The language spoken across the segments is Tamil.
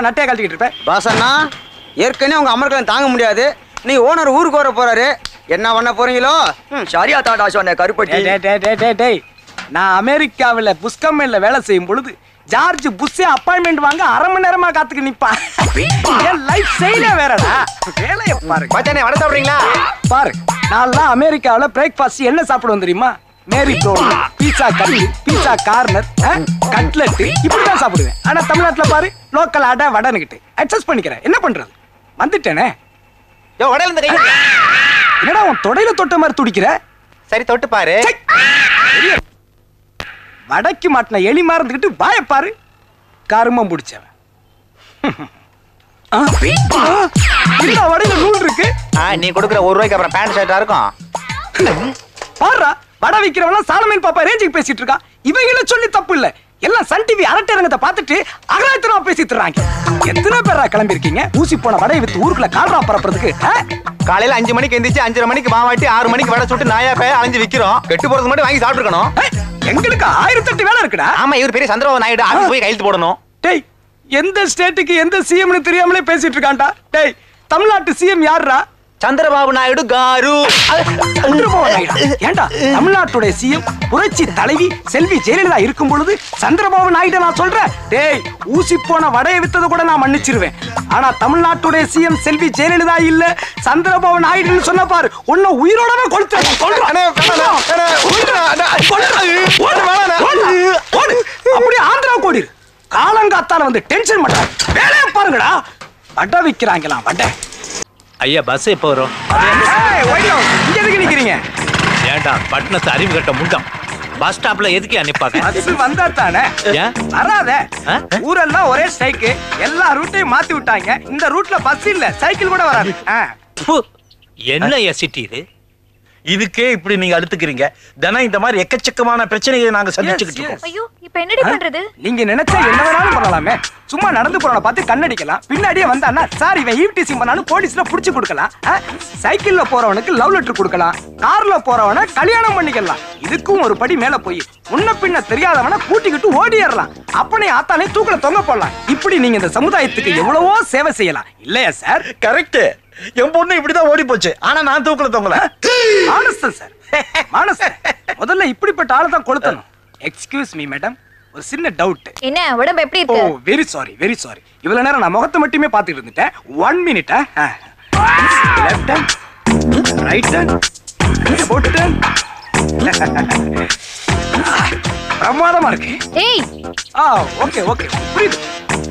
நட்டையை கழட்டிக்கிட்டு இருப்பேன். பாசண்ணா ஏற்கனவே உங்க அமர்கலம் தாங்க முடியாது. நீ ஓனர் ஊருக்கு வர போறாரு, என்ன பண்ண போறீங்களோ? சரியா தாண்டா சொன்ன கருப்பட்டி. நான் அமெரிக்காவில் புஷ் கம்பெனில வேலை செய்யும் பொழுது ஜார்ஜ் புஷ் அப்பாயின்மெண்ட் வாங்க அரை மணி நேரமா காத்துக்கு நிப்பா. என் லைஃப் செய்ய வேறடா. வேலையை பாருங்க. மச்சானே வடை சாப்பிடுறீங்களா? பாரு, நான்லாம் அமெரிக்காவில் பிரேக்ஃபாஸ்ட் என்ன சாப்பிடுவோம் தெரியுமா? மேரி டோல், பீஸா கட், பீஸா கார்னர், கட்லெட் இப்படிதான் சாப்பிடுவேன். ஆனா தமிழ்நாட்டில் பாரு, லோக்கல் அடை வடனுக்கிட்டு அட்ஜஸ்ட் பண்ணிக்கிறேன். என்ன பண்றது? வந்துட்டேனே. என்னடா உன் தொடையில தொட்ட மாதிரி துடிக்கிற? சரி தொட்டு பாரு. வடக்கு மாட்டின எலி மாறந்துக்கிட்டு வாய பாரு. கருமம் பிடிச்சவன். வடையில நூல் இருக்கு. நீ கொடுக்குற ₹1 அப்புறம் பேண்ட் ஷர்ட்டா இருக்கும். பாருடா, வடை விக்கிறவனா சாலமன் பாப்பா ரேஞ்சுக்கு பேசிட்டு இருக்கா. இவங்கள சொல்லி தப்பு இல்ல. எல்லாம் சன் டிவி அரட்டை அரங்கத்தை பார்த்துட்டு அகராயத்தனமா பேசிட்டு இருக்காங்க. எத்தனை பேரா கிளம்பி இருக்கீங்க ஊசி போன வடையை வித்து ஊருக்குள்ள கால்ரா பரப்புறதுக்கு? காலையில 5 மணிக்கு எந்திரிச்சு 5:30 மணிக்கு மாவாட்டி 6 மணிக்கு வடை சுட்டு நாயா பே அலைஞ்சு விக்கிறோம். கெட்டு போறது மட்டும் வாங்கி சாப்பிட்டு இருக்கணும். எங்களுக்கு 1008 வேலை இருக்குடா. ஆமா, இவர் பெரிய சந்திரபாபு நாயுடு, ஆபீஸ் போய் கையெழுத்து போடணும். டேய், எந்த ஸ்டேட்டுக்கு எந்த சிஎம்னு தெரியாமலே பேசிட்டு இருக்கான்டா. டேய், தமிழ்நாட்டு சிஎம் யாருடா? சந்திரபாபு நாயுடு காரு. ஏண்டா தமிழ்நாட்டுடைய சிஎம் புரட்சி தலைவி செல்வி ஜெயலலிதா இருக்கும் பொழுது சந்திரபாபு நாயுடு நான் சொல்றேன். டேய், ஊசி போன வடையை வித்தது கூட நான் மன்னிச்சிருவேன். ஆனா தமிழ்நாட்டுடைய சிஎம் செல்வி ஜெயலலிதா இல்ல சந்திரபாபு நாயுடுன்னு சொன்ன பாரு, உன்னை உயிரோடவே கொளுத்துறேன். அப்படியே ஆந்திரா கோடி காலங்காத்தால வந்து டென்ஷன் பண்ற வேலையை பாருங்கடா. வடை விக்கிறாங்களாம் வடை. ஐயா பஸ் எப்போ வரும்? இங்க எதுக்கு நிக்கிறீங்க? ஏண்டா பட்டணத்தை அறிவு கட்ட முண்டம். பஸ் ஸ்டாப்ல எதுக்கு அனுப்பாங்க? பஸ் வந்தா தானே. வராத. ஊரெல்லாம் ஒரே ஸ்ட்ரைக்கு, எல்லா ரூட்டையும் மாத்தி விட்டாங்க. இந்த ரூட்ல பஸ் இல்ல, சைக்கிள் கூட வராது. என்ன சிட்டி இது? இதுக்கே இப்படி நீங்க அழுத்துக்கிறீங்க. தினம் இந்த மாதிரி எக்கச்சக்கமான பிரச்சனைகளை நாங்க சந்திச்சுக்கிட்டு இருக்கோம். ஐயோ, இப்போ என்னடி பண்றது? நீங்க நினைச்சா என்ன வேணாலும் பண்ணலாமே. சும்மா நடந்து போறவன பார்த்து கண்ணடிக்கலாம். பின்னாடியே வந்தானா சார் இவன் ஈவ்டீசிங் பண்ணாலும் போலீஸ்ல புடிச்சு கொடுக்கலாம். சைக்கிள்ல போறவனுக்கு லவ் லெட்டர் கொடுக்கலாம். கார்ல போறவன கல்யாணம் பண்ணிக்கலாம். இதுக்கும் ஒரு படி மேல போய் முன்ன பின்ன தெரியாதவன கூட்டிக்கிட்டு ஓடிடலாம். அப்பனே ஆத்தாலே தூக்குல தொங்க போடலாம். இப்படி நீங்க இந்த சமுதாயத்துக்கு எவ்வளவோ சேவை செய்யலாம் இல்லையா சார்? கரெக்ட். என் பொண்ணு இப்படிதான் ஓடி போச்சு, ஆனா நான் தூக்குல தொங்கல. மானசன் சார், மானசன் முதல்ல இப்படிப்பட்ட ஆளை தான் கொளுத்தணும். எக்ஸ்கியூஸ் மீ மேடம், ஒரு சின்ன டவுட். என்ன உடம்பு எப்படி இருக்கு? ஓ வெரி சாரி, வெரி சாரி. இவ்வளவு நேரம் நான் முகத்தை மட்டுமே பார்த்துட்டு இருந்துட்டேன். 1 minute. Left hand, right hand, left hand. பிரமாதமா இருக்கு. ஏய் ஓகே ஓகே புரியுது.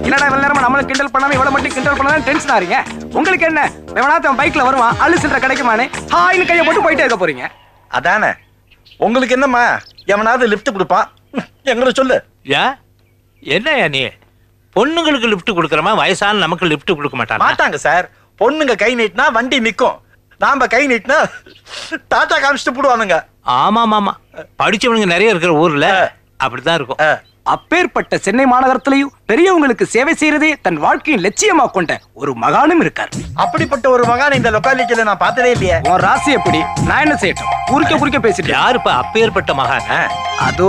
என்னடா இவ்வளவு நேரமா நம்மள கிண்டல் பண்ணாம இவ்வளவு மட்டும் கிண்டல் பண்ணாதான் டென்ஷன் ஆறீங்க. உங்களுக்கு என்ன வேணாத்த பைக்ல வருவான் அள்ளு சில்லற கிடைக்குமானே ஹாய்னு கையை போட்டு போயிட்டே இருக்க போறீங்க. அதானே உங்களுக்கு என்னம்மா? எவனாவது லிஃப்ட் கொடுப்பான், எங்களை சொல்லு. என்ன நீ பொண்ணுங்களுக்கு லிஃப்ட் கொடுக்கறமா? வயசான நமக்கு லிஃப்ட் கொடுக்க மாட்டாங்க சார். பொண்ணுங்க கை நீட்டினா வண்டி நிக்கும், நாம கை நீட்டினா டாட்டா காமிச்சிட்டு போடுவானுங்க. ஆமா ஆமா, படிச்சவனுங்க நிறைய இருக்கிற ஊர்ல அப்படிதான் இருக்கும். அப்பேற்பட்ட சென்னை மாநகரத்திலையும் பெரியவங்களுக்கு சேவை செய்யறதே தன் வாழ்க்கையின் லட்சியமா கொண்ட ஒரு மகானும் இருக்கார். அப்படிப்பட்ட ஒரு மகான் இந்த லொக்காலிட்டியில நான் பார்த்ததே இல்லையே. உன் ராசி எப்படி? நான் என்ன செய்யட்டும்? குறுக்க பேசிட்டு யாருப்பா அப்பேற்பட்ட மகான்? அதோ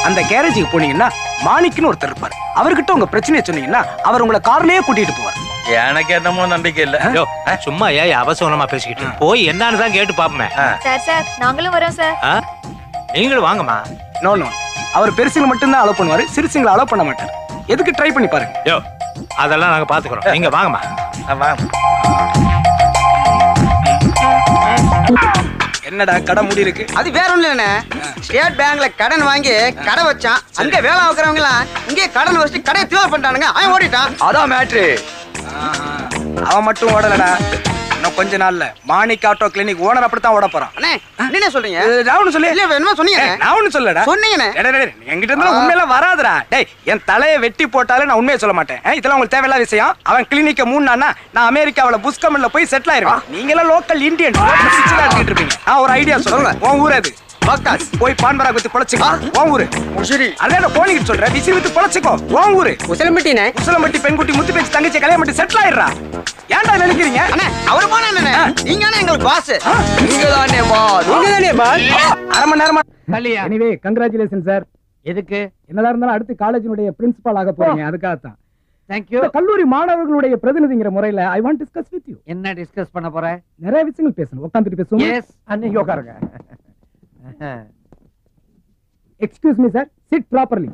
அந்த கேரேஜுக்கு போனீங்கன்னா மாணிக்குன்னு ஒருத்தர் இருப்பார். அவர்கிட்ட உங்க பிரச்சனையை சொன்னீங்கன்னா அவர் உங்களை கார்லயே கூட்டிட்டு போவார். எனக்கு என்னமோ நம்பிக்கை இல்ல. சும்மா ஏன் அவசரமா பேசிக்கிட்டு போய் என்னன்னு தான் கேட்டு பாப்போமே. சார் நாங்களும் வரோம் சார். நீங்களும் வாங்கம்மா. நோ நோ, அவர் பெருசுங்களை மட்டும்தான் அலோவ் பண்ணுவாரு, சிறுசுங்களை அலோவ் பண்ண மாட்டார். எதுக்கு ட்ரை பண்ணி பாருங்க. அதெல்லாம் நாங்க பாத்துக்கிறோம், நீங்க வாங்கம்மா. என்னடா கடை மூடி இருக்கு? அது வேற ஒண்ணு இல்லண்ணே. ஸ்டேட் பேங்க்ல கடன் வாங்கி கடை வச்சான். அங்க வேலை வைக்கிறவங்க எல்லாம் இங்கே கடன் வச்சுட்டு கடையை தீவிர பண்ணிட்டானுங்க. அவன் ஓடிட்டான். அதான் மேட்ரு. அவன் மட்டும் ஓடலடா. இன்னும் கொஞ்ச நாள்ல மாணிக் ஆட்டோ கிளினிக் ஓனர் அப்படித்தான் ஓட போறான். அண்ணே என்ன சொல்றீங்க? நான் ஒண்ணு சொல்லி இல்ல என்ன சொன்னீங்க? நான் ஒண்ணு சொல்லடா. சொன்னீங்கண்ணே. என்கிட்ட இருந்தா உண்மையெல்லாம் வராதுடா. டேய், என் தலையை வெட்டி போட்டாலே நான் உண்மையை சொல்ல மாட்டேன். இதெல்லாம் உங்களுக்கு தேவையில்லாத விஷயம். அவன் கிளினிக்க மூணானா நான் அமெரிக்காவில புஷ் கம்பெனில போய் செட்டில் ஆயிருவேன். நீங்க எல்லாம் லோக்கல் இந்தியன் எடுத்துட்டு இருப்பீங்க. ஒரு ஐடியா சொல்லுங்க. உன் ஊர் அது பக்காஸ். போய் பான்பரா குத்தி பொழைச்சுக்கோ. உன் ஊரு முசிறி. அதே போனிக்கிட்டு சொல்றேன். விசிறி வித்து பொழைச்சுக்கோ. உன் ஊரு உசிலம்பட்டினே. உசிலம்பட்டி பெண்குட்டி முத்து பேச்சு தங்கச்சி கல்யாணம் பண்ணி செட்டில் ஆயிடுறா. ஏன்டா நினைக்கிறீங்க? அண்ணே அவரு போனா என்ன? நீங்க தானே எங்களுக்கு பாஸ். நீங்க தானே பாஸ். நீங்க தானே பாஸ். அரை மணி நேரமா கல்லியா. Anyway congratulation sir. எதுக்கு? என்னதா இருந்தாலும் அடுத்து காலேஜினுடைய பிரின்சிபால் ஆக போறீங்க, அதுக்காக தான். தேங்க்யூ. கல்லூரி மாணவர்களுடைய பிரதிநிதிங்கிற முறையில I want discuss with you. என்ன டிஸ்கஸ் பண்ண போற? நிறைய விஷயங்கள் பேசணும். உட்கார்ந்துட்டு பேசுவோம். எஸ். நீங்க உட்காருங்க. Excuse me sir, sit properly.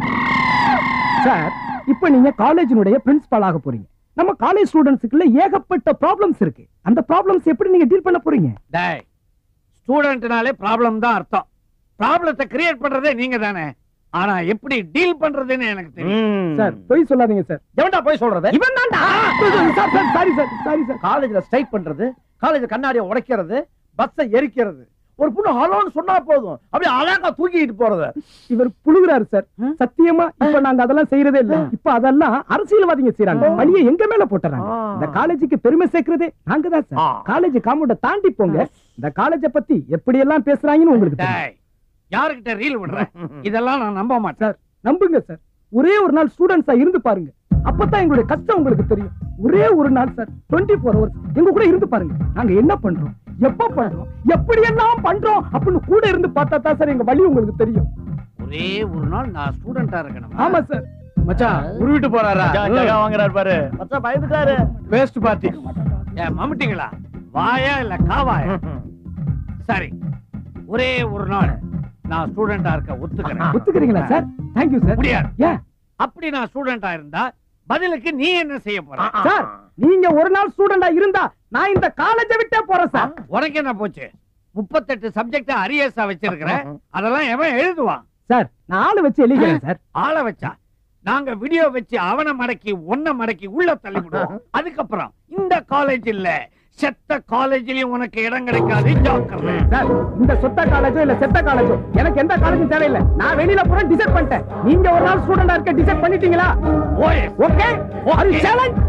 Sir, இப்போ நீங்க காலேஜினுடைய பிரின்சிபால் ஆக போறீங்க. நம்ம காலேஜ் ஸ்டூடண்ட்ஸ்க்குள்ள ஏகப்பட்ட ப்ராப்ளம்ஸ் இருக்கு. அந்த ப்ராப்ளம்ஸ் எப்படி நீங்க டீல் பண்ண போறீங்க? டேய், ஸ்டூடண்ட்னாலே ப்ராப்ளம் தான் அர்த்தம். ப்ராப்ளத்தை கிரியேட் பண்றதே நீங்க தானே. ஆனா எப்படி டீல் பண்றதுன்னு எனக்கு தெரியும். சார், போய் சொல்லாதீங்க சார். எவன்டா போய் சொல்றது? இவன் தான்டா. Sir sir sorry sir sorry sir. காலேஜ்ல ஸ்ட்ரைக் பண்றது, காலேஜ் கண்ணாடியை உடைக்கிறது, பஸ்ஸை எரிக்கிறது, ஒரு பொண்ணு ஹலோன்னு சொன்னா போதும் அப்படியே அழகா தூக்கிட்டு போறது. இவர் புழுகுறாரு சார். சத்தியமா இப்ப நாங்க அதெல்லாம் செய்யறதே இல்ல. இப்ப அதெல்லாம் அரசியல்வாதிங்க செய்யறாங்க. பழிய எங்க மேல போட்டுறாங்க. இந்த காலேஜுக்கு பெருமை சேர்க்கறதே நாங்க தான் சார். காலேஜ் காம்பவுண்ட தாண்டி போங்க. இந்த காலேஜ பத்தி எப்படி எல்லாம் பேசுறாங்கன்னு உங்களுக்கு தெரியும். யாருக்கிட்ட ரீல் விடுற? இதெல்லாம் நான் நம்ப மாட்டேன் சார். நம்புங்க சார். ஒரே ஒரு நாள் ஸ்டூடெண்ட்ஸா இருந்து பாருங்க. அப்பதான் எங்களுடைய கஷ்டம் உங்களுக்கு தெரியும். ஒரே ஒரு நாள் சார், 24 hours எங்க கூட இருந்து பாருங்க. நாங்க என்ன பண்றோம், எப்ப பண்றோம், எப்படி எல்லாம் பண்றோம் அப்படின்னு கூட இருந்து பார்த்தா தான் சார் எங்க வழி உங்களுக்கு தெரியும். ஒரே ஒரு நாள் நான் ஸ்டூடெண்டா இருக்கணும். ஆமா சார். மச்சான் உருவிட்டு போறாரா? ஜகா வாங்குறாரு பாரு. மச்சான் பயந்துட்டாரு. Waste party. ஏன் மம்முட்டிங்களா? வாயா இல்ல காவாயா? சரி, ஒரே ஒரு நாள் நான் ஸ்டூடெண்டா இருக்க ஒத்துக்கிறேன். ஒத்துக்கிறீங்களா சார்? Thank you sir. முடியாது. ஏன் அப்படி நான் ஸ்டூடெண்டா இருந்தா பதிலுக்கு நீ என்ன செய்ய போற? சார், நீங்க ஒரு நாள் ஸ்டூடெண்டா இருந்தா நான் இந்த காலேஜை விட்டே போறேன் சார். உனக்கு என்ன போச்சு? 38 சப்ஜெக்ட் அரியர்ஸா வச்சிருக்கிறேன். அதெல்லாம் எவன் எழுதுவான்? சார், நான் ஆளு வச்சு எழுதிக்கிறேன் சார். ஆளை வச்சா நாங்க வீடியோ வச்சு அவனை மடக்கி ஒன்ன மடக்கி உள்ள தள்ளிவிடுவோம். அதுக்கப்புறம் இந்த காலேஜ் இல்ல, செத்த காலேஜ்லயும் உனக்கு இடம் கிடைக்காது. ஜாக்கிரதை. சார், இந்த சொத்த காலேஜோ இல்ல செத்த காலேஜோ எனக்கு எந்த காலேஜும் தேவையில்லை. நான் வெளியில போறேன் டிசைட் பண்ணிட்டேன். நீங்க ஒரு நாள் ஸ்டூடெண்டா இருக்க டிசைட் பண்ணிட்டீங்களா? ஓகே. அது சேலஞ்ச்.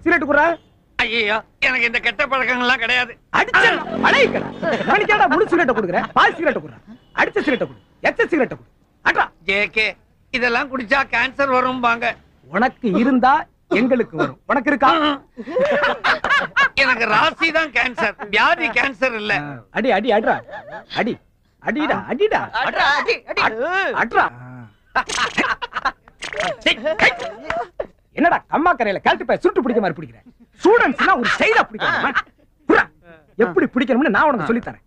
சிகரெட் குறா. ஐயோ, எனக்கு இந்த கெட்ட பழக்கங்கள்லாம் கிடையாது. அடிச்சா அடைக்கடா. மணிக்கடா முழு சிகரெட் குடுக்குற. பால் சிகரெட் குறா. அடிச்ச சிகரெட் குடு. எச்ச சிகரெட் குடு. அட்ரா. ஜேகே, இதெல்லாம் குடிச்சா கேன்சர் வரும்பாங்க. உனக்கு இருந்தா எங்களுக்கு வரும். உனக்கு இருக்கா? எனக்கு ராசி தான் கேன்சர், வியாதி கேன்சர் இல்ல. அடி அடி அட்ரா. அடி அடிடா அடிடா. அட்ரா, அடி, அடி. அட்ரா. என்னடா கம்மா கரையில கழட்டு போய் சுட்டு பிடிக்க மாதிரி பிடிக்கிறேன். ஸ்டூடண்ட்ஸ்னா ஒரு ஸ்டைலா பிடிக்கணும். எப்படி பிடிக்கணும்னு நான் உனக்கு சொல்லி தரேன்.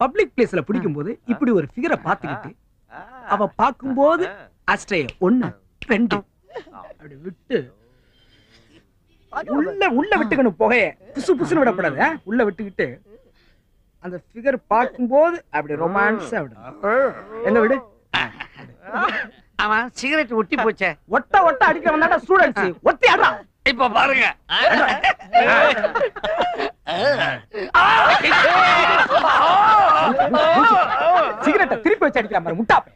பப்ளிக் பிளேஸ்ல பிடிக்கும் போது இப்படி ஒரு ஃபிகரை பாத்துக்கிட்டு அவ பாக்கும்போது அஸ்ட்ரே 1 2 அப்படி விட்டு உள்ள விட்டுக்கணும். புகைய புசு புசுன்னு விடக்கூடாது. உள்ள விட்டுக்கிட்டு அந்த ஃபிகர் பார்க்கும்போது அப்படி ரொமான்ஸா விடு. எங்க விடு. அவன் சிகரெட் ஒட்டி போச்சே. ஒட்ட ஒட்ட அடிக்க வந்தாடா ஸ்டூடண்ட்ஸ். ஒத்தி ஆடுறா. இப்ப பாருங்க. சிகரெட்டை திருப்பி வச்சு அடிக்கிற மாதிரி முட்டாப்பே.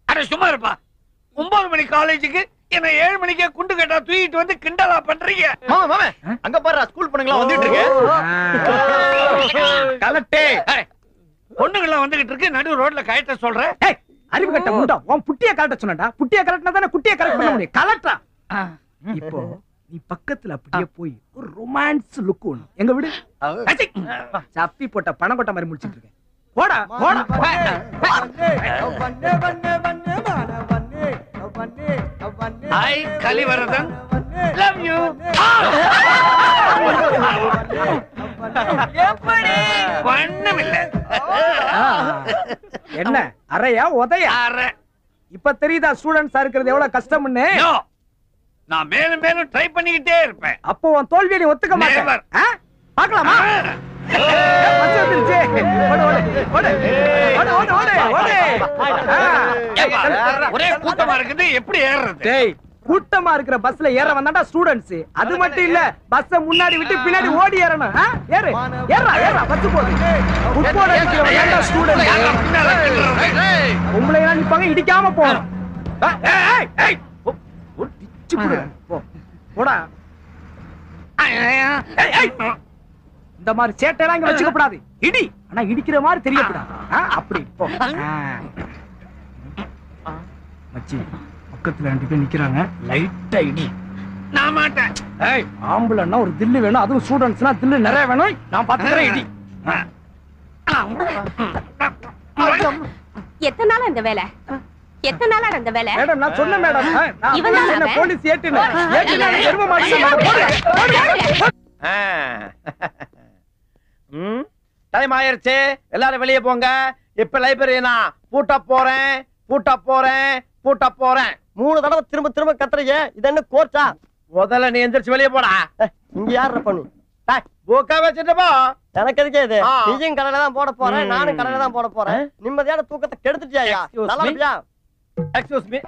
அட சும்மா இருப்பா. 9 மணி காலேஜுக்கு என்ன 7 மணிக்கே குண்டு கட்டா தூக்கிட்டு வந்து கிண்டலா பண்றீங்க. மாமா மாமா அங்க பாரு ஸ்கூல் பொண்ணுங்களா வந்துட்டு இருக்கு. கலட்டே. பொண்ணுங்களா வந்துகிட்டு இருக்கு. நடு ரோட்ல கயட்ட சொல்ற. அறிவு கட்ட முண்டா. உன் புட்டிய கலட்ட சொன்னடா. புட்டிய கலட்டினா தானே குட்டிய கலெக்ட் பண்ண முடியும். கலட்டா. இப்போ நீ பக்கத்துல அப்படியே போய் ஒரு ரொமான்ஸ் லுக் ஒண்ணு. எங்க விடு. சப்பி போட்ட பணம் கொட்ட மாதிரி முடிச்சிட்டு இருக்கேன். போடா போடா. ஐ கலிவரதன் லவ் யூ. எப்படி பண்ணமில்ல. என்ன அறையா உதையா? அரை. இப்ப தெரியுதா ஸ்டூடண்ட்ஸா இருக்கிறது எவ்வளவு கஷ்டம்னு? நான் மேலும் மேலும் ட்ரை பண்ணிக்கிட்டே இருப்பேன். அப்போ உன் தோல்வியை நீ ஒத்துக்க மாட்டேன். பாக்கலாமா? ஒரே கூட்டமா இருக்குது, எப்படி ஏறுறது? கூட்டமா இருக்கிற பஸ்ல ஏற வந்தாண்டா ஸ்டூடண்ட்ஸ். அது மட்டும் இல்ல, பஸ் முன்னாடி விட்டு பின்னாடி ஓடி ஏறணும். ஏறு ஏறா ஏறா பஸ் போடு. ஃபுட்பால் அடிக்கிறவங்க ஸ்டூடண்ட்ஸ். உங்களை எல்லாம் நிப்பாங்க இடிக்காம போறோம். போடா. இந்த மாதிரி சேட்டையெல்லாம் இங்க வச்சுக்க கூடாது. இடி, ஆனா இடிக்கிற மாதிரி தெரியக்கூடாது. அப்படி போ. மச்சி பக்கத்துல 2 பேர் நிக்கிறாங்க. லைட்டா இடி. நான் மாட்டேன். ஆம்புலன்னா ஒரு தில்லு வேணும். அதுவும் ஸ்டூடண்ட்ஸ்னா தில்லு நிறைய வேணும். நான் பாத்துக்கிறேன். இடி. எத்தனை நாள் இந்த வேலை? எத்தனை நாளா அந்த வேலை? மேடம் நான் சொன்னேன் மேடம். நான் இவன் தானா என்ன அவன்? போலீஸ் ஏட்டுனே. ஏட்டுனே எரும மாடு மேடம். டைம் ஆயிருச்சு, எல்லாரும் வெளியே போங்க. இப்ப லைப்ரரி நான் பூட்ட போறேன். 3 தடவை திரும்ப திரும்ப கத்துறீங்க. இது என்ன கோர்ட்டா? முதல்ல நீ எந்திரிச்சு வெளியே போடா. இங்க யார பண்ணு? புக்கா வச்சுட்டு போ. எனக்கு எதுக்கே இது? ஆ. நீயும் கடையில தான் போட போறேன், நானும் கடையில தான் போட போறேன். நிம்மதியான தூக்கத்தை கெடுத்துட்டியா? நல்லா இருப்பியா? Excuse me.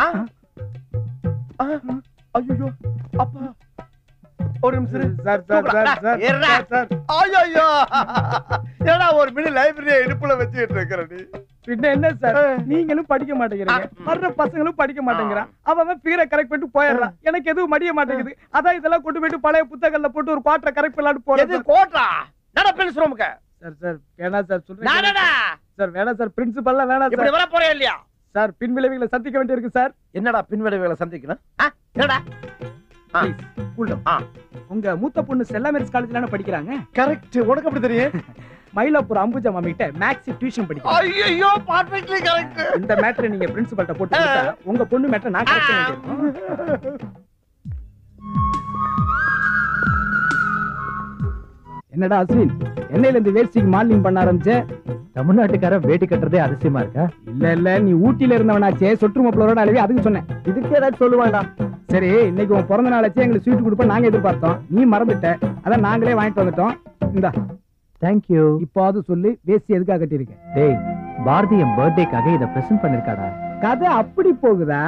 ஐயோ அப்பா, ஒரு நிமிஷம் ஐயோ, ஏடா ஒரு மினி லைப்ரரியை இடுப்புல வச்சுட்டு இருக்கிற நீ? பின்ன என்ன சார், நீங்களும் படிக்க மாட்டேங்கிறீங்க, வர்ற பசங்களும் படிக்க மாட்டேங்கிறான். அவன் பீரை கரெக்ட் பண்ணிட்டு போயிடுறான். எனக்கு எதுவும் மடிய மாட்டேங்குது. அதான் இதெல்லாம் கொண்டு போயிட்டு பழைய புத்தகங்கள்ல போட்டு ஒரு குவார்டர் கரெக்ட் பண்ணலாம்னு எது போறேன். கோட்டா நடப்பில் சுரமுக சார் சார் வேணாம் சார் சொல்றேன் நானடா. சார். வேணாம் சார், பிரின்சிபல்லாம் வேணாம் இப்படி சார். வர போறே இல்லையா? சார் பின் விளைவுகளை சந்திக்க வேண்டியிருக்கு சார். என்னடா பின்விளைவுகளை சந்திக்கணும்? என்னடா உங்க மூத்த பொண்ணு செல்லா மேரிஸ் காலேஜ்ல படிக்கிறாங்க. கரெக்ட். உனக்கு எப்படி தெரியும்? மயிலாப்பூர் அம்புஜா மாமிட்ட மேக்ஸ் டியூஷன் படிக்கிறாங்க. ஐயோ பர்ஃபெக்ட்லி கரெக்ட். இந்த மேட்டரை நீங்க பிரின்சிபல்ட்ட போட்டு கொடுத்தா உங்க பொண்ணு மேட்டரை நான் கரெக்ட் பண்ணிட்டேன். என்னடா அஸ்வின், என்னையில இருந்து வேஷ்டிக்கு மாடலிங் பண்ண ஆரம்பிச்ச? தமிழ்நாட்டுக்கார வேட்டி கட்டுறதே அதிசயமா இருக்கா? இல்ல நீ ஊட்டில இருந்தவனாச்சே, சொட்டு மப்பளோட அளவே அதுக்கு சொன்னேன். இதுக்கு ஏதாச்சும் சொல்லுவாண்டா? சரி, இன்னைக்கு உன் பிறந்த நாளாச்சே, எங்களுக்கு ஸ்வீட் கொடுப்ப நாங்க எதிர்பார்த்தோம். நீ மறந்துட்ட, அதான் நாங்களே வாங்கிட்டு வந்துட்டோம். இந்தா தேங்க்யூ. இப்பாவது சொல்லு, வேஷ்டி எதுக்காக கட்டியிருக்க? டேய், பாரதி என் பர்த்டேக்காக இத பிரசன்ட் பண்ணிருக்காடா. கதை அப்படி போகுதா?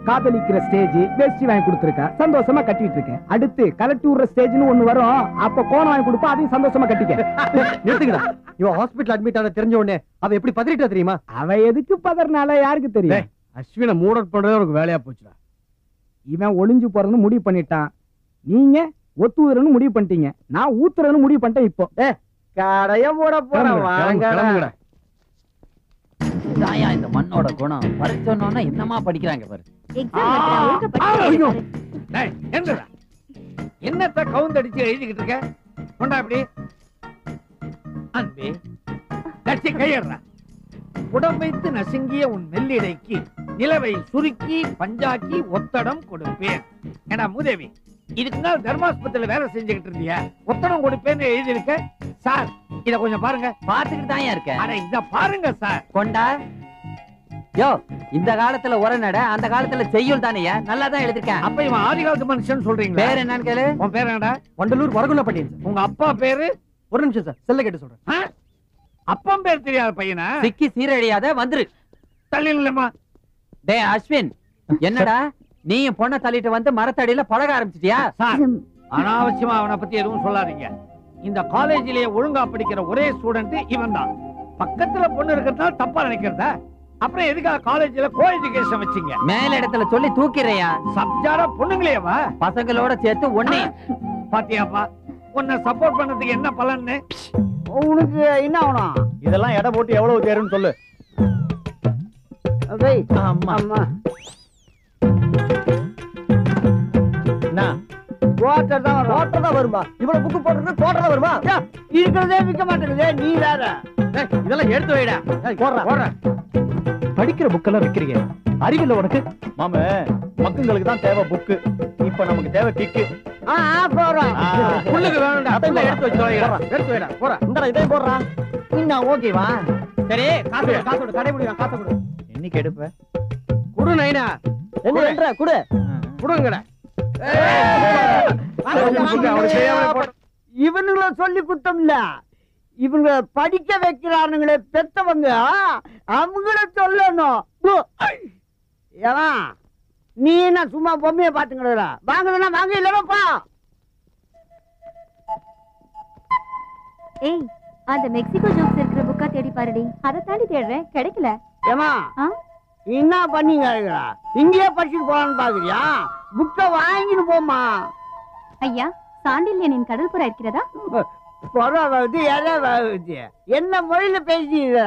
காதலிக்கிற ஸ்டேஜ் வேஷ்டி வாங்கி கொடுத்துருக்கா, சந்தோஷமா கட்டிட்டு இருக்கேன். அடுத்து கலட்டி விடுற ஸ்டேஜ்னு ஒண்ணு வரும், அப்ப கோணம் வாங்கி கொடுப்பா, அதையும் சந்தோஷமா கட்டிக்க. நிறுத்துங்கடா. இவன் ஹாஸ்பிடல் அட்மிட் ஆன தெரிஞ்ச உடனே அவ எப்படி பதறிட்டா தெரியுமா? அவ எதுக்கு பதறனால யாருக்கு தெரியும்? அஸ்வினை மூட் பண்றதே உனக்கு வேலையா போச்சுடா. இவன் ஒளிஞ்சு போறதுன்னு முடிவு பண்ணிட்டான். நீங்க ஒத்துறன்னு முடிவு பண்ணிட்டீங்க. நான் ஊத்துறன்னு முடிவு பண்ணிட்டேன். இப்போ கடைய போட போறேன். வாங்கடா. இதாயா இந்த மண்ணோட குணம். படிச்சோன்னா என்னமா படிக்கிறாங்க பாரு. என்னத்த கவுந்தடிச்சு எழுதிக்கிட்டு இருக்க? கொண்டா இப்படி அன்பே, லட்சி கையறா. உடம் வைத்து நசுங்கிய உன் மெல்லிடைக்கு நிலவை சுருக்கி பஞ்சாக்கி ஒத்தடம் கொடுப்பேன். ஏடா மூதேவி, இதுக்கு நாள் தர்மாஸ்பத்திரியில வேலை செஞ்சுக்கிட்டு இருந்தியா? ஒத்தடம் கொடுப்பேன்னு எழுதியிருக்க. சார் இத கொஞ்சம் பாருங்க. பாத்துக்கிட்டு தான் இருக்க. அட இத பாருங்க சார். கொண்டா யோ, இந்த காலத்துல உரநட, அந்த காலத்துல செய்யுள் தானேயா? நல்லா தான் எழுதிருக்கேன். அப்ப இவன் ஆதி காலத்து மனுஷன் சொல்றீங்களா? பேர் என்னன்னு கேளு. உன் பேர் என்னடா? வண்டலூர் வரகுல பட்டியல் சார். உங்க அப்பா பேரு? ஒரு நிமிஷம் சார், செல்ல கேட்டு சொல்றேன். அப்பம் பேர் தெரியாத பையனா? சிக்கி சீரழியாத வந்துரு. தள்ளிடலாமா? டே அஸ்வின், என்னடா நீயும் பொண்ணை தள்ளிட்டு வந்து மரத்தடியில பழக ஆரம்பிச்சிட்டியா? சார், அனாவசியமா அவனை பத்தி எதுவும் சொல்லாதீங்க. இந்த காலேஜிலேயே ஒழுங்கா படிக்கிற ஒரே ஸ்டூடெண்ட் இவன் தான். பக்கத்துல பொண்ணு இருக்கிறதுனால தப்பா நினைக்கிறதா? அப்புறம் எதுக்காக காலேஜ்ல கோ எஜுகேஷன் வச்சீங்க? மேல இடத்துல சொல்லி தூக்கிறையா? சப்ஜாரா பொண்ணுங்களேவா? பசங்களோட சேர்த்து ஒண்ணே. பாத்தியாப்பா, உன்னை சப்போர்ட் பண்ணதுக்கு என்ன பலன்னு? உனக்கு என்ன ஆகணும்? இதெல்லாம் எடை போட்டு எவ்வளவு தேருன்னு சொல்லு. அம்மா என்ன கோட்டர் தான் வருமா? இவ்வளவு புக்கு போட்டு கோட்டர் தான் வருமா? இருக்கிறதே விற்க மாட்டேங்குதே, நீ வேற. இதெல்லாம் எடுத்து வைடா. போடுற படிக்கிற புக்கெல்லாம் விக்கிறீங்க, அறிவில்ல உனக்கு? மாம, மக்களுக்கு தான் தேவை புக்கு, இப்ப நமக்கு தேவை கிக்கு. போறோம். புள்ளுக்கு வேணும்டா. புள்ள எடுத்து வச்சு தொலைடா. எடுத்து வைடா. போறா. இந்த இதே போடுறா. இன்னும் ஓகேவா? சரி, காசோட கடை முடியும். காசை கொடு. என்னைக்கு எடுப்ப? குடு நைனா. என்ன பண்ற? குடு. குடுங்கடா. இவனுங்கள சொல்லி குத்தம் இல்ல, இவங்க படிக்க வைக்கிறானுங்களே பெத்தவங்க, அவங்கள சொல்லணும். ஏன்னா நீ என்ன சும்மா பொம்மைய பாத்துக்கிற? வாங்கணும்னா வாங்க, இல்லப்பா. ஏய், அந்த மெக்சிகோ ஜோக்ஸ் இருக்கிற புக்கா தேடி பாருடி. அதை தாண்டி தேடுறேன், கிடைக்கல. ஏமா என்ன பண்ணீங்க? இங்கேயே படிச்சுட்டு போலான்னு பாக்குறியா? புக்க வாங்கிட்டு போமா. ஐயா, சாண்டில்யனின் கடற்புறா இருக்கிறதா? பரவாயில்ல, எதாவது என்ன மொழியில பேசுறீங்க?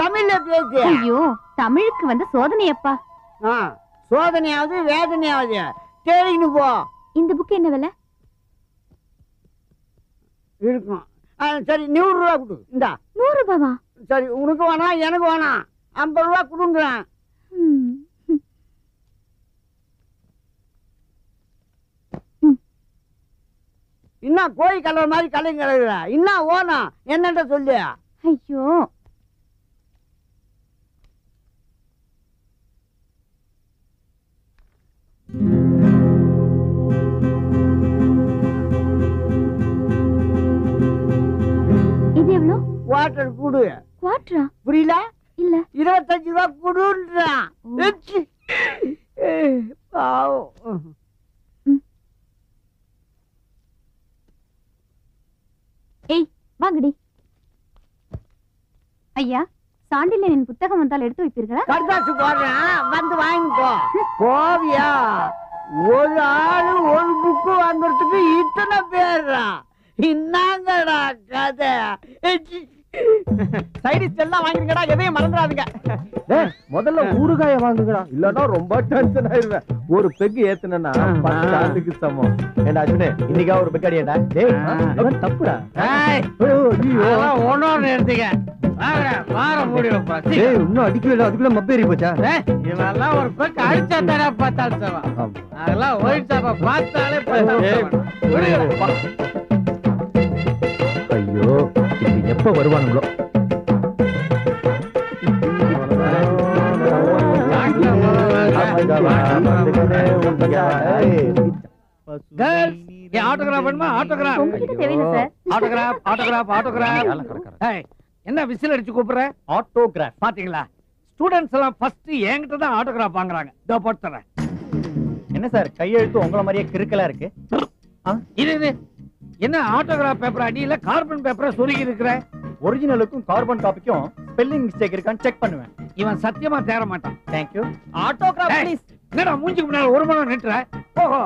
தமிழ்ல பேசு. ஐயோ, தமிழுக்கு வந்து சோதனையப்பா. சோதனையாவது வேதனையாவது தேடின்னு போ. இந்த புக் என்ன விலை இருக்கும்? சரி, 100 ரூபா கொடு. இந்தா. 100 ரூபாவா? சரி, உனக்கு வேணாம், எனக்கு வேணாம். 50 ரூபா கொடுங்குறேன். இன்னும் கோழி கலர் மாதிரி கலையும் கிடக்குற இன்னும் ஓனா என்னட்ட சொல்லு. ஐயோ இது எவ்வளோ? வாட்டர் குடு. குவாட்ரா? புரியல? இல்ல 25 ரூபா குடுன்றான். பாவம். ஏய் வாங்கடி. ஐயா சாண்டில்யனின் புத்தகம் வந்தால் எடுத்து வைப்பீர்களா? கடுதாசு போடுறேன் வந்து வாங்கிக்கோ. போவியா? ஒரு ஆளு ஒரு புக்கு வாங்குறதுக்கு இத்தனை பேர்றா. என்னங்கடா கதை? சைடிஸ் எல்லாம் வாங்கிருங்கடா, எதையும் மறந்துடாதீங்க. முதல்ல ஊறுகாய வாங்குங்கடா, இல்லன்னா ரொம்ப டென்ஷன் ஆயிருவேன். ஒரு பெக் ஏத்துனா 10 ஆண்டுக்கு சமம். ஏண்டா அர்ஜுனே, இன்னைக்கா ஒரு பெக் அடியடா. டேய் அவன் தப்புடா. ஒன்னொன்னு எடுத்துக்க. இன்னும் அடிக்கவே இல்லை, அதுக்குள்ள மப்பேறி போச்சா? இவெல்லாம் ஒரு பெக் அடிச்சா தர பார்த்தாலும் சவா. அதெல்லாம் ஒயிட் சாப்பா பார்த்தாலே ஐயோ இது எப்ப வருவானுங்களோ. ஆட்டோகிராஃப் வேணுமா? ஆட்டோகிராஃப் உங்ககிட்ட தேவையில்லை சார். Autograph autograph autograph. என்ன விசில் அடிச்சு கூப்பிடுற? ஆட்டோகிராஃப் பாத்தீங்களா, ஸ்டூடெண்ட்ஸ் எல்லாம் ஃபர்ஸ்ட் என்கிட்ட தான் ஆட்டோகிராஃப் வாங்குறாங்க. இதோ போட்டு தரேன். என்ன சார் கையெழுத்து உங்கள மாதிரியே கிறுக்கலா இருக்கு? இது என்ன ஆட்டோகிராஃப் பேப்பர் அடியில கார்பன் பேப்பரை சொருகி இருக்கிற? ஒரிஜினலுக்கும் கார்பன் காப்பிக்கும் ஸ்பெல்லிங் மிஸ்டேக் இருக்கான்னு செக் பண்ணுவேன். இவன் சத்தியமா தேர மாட்டான். Thank you. Autograph please. என்னடா மூஞ்சிக்கு முன்னால ஒரு மணி நிற்ற? ஓஹோ,